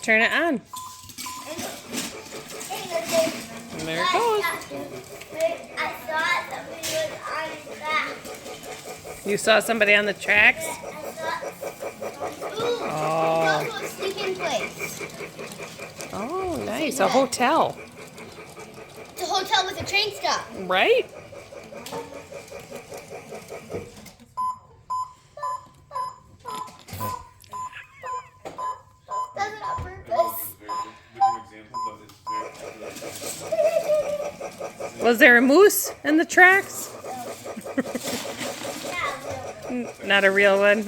turn it on. And there it goes. I saw somebody was on the track. You saw somebody on the tracks? Oh. It's also a sleeping place. Oh, nice. A hotel. It's a hotel with a train stop. Right? Does it on purpose? Was there a moose in the tracks? Not a real one.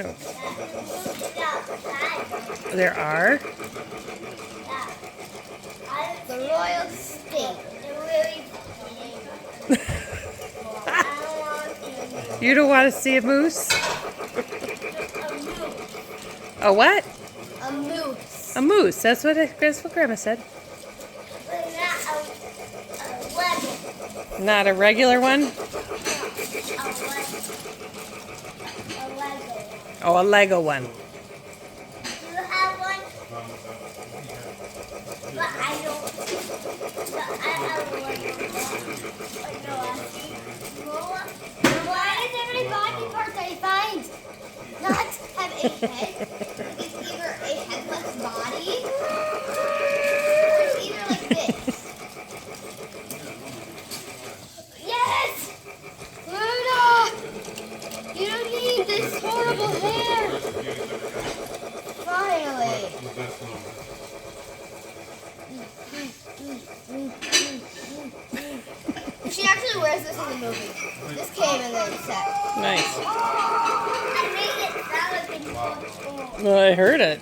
There are? The royal state. You don't want to see a moose? A what? A moose. A moose. That's what Grandma said. But not a Lego. Not a regular one? A Lego. Oh, a Lego one. Do you have one? But I don't. But I have one. Why is every body part that I find not have a head? It's either a headless body or it's either like this. Yes! Luna! You don't need this horrible hair! Finally! She actually wears this in the movie. This came in the set. Nice. I made it. That would be cool. Well, I heard it.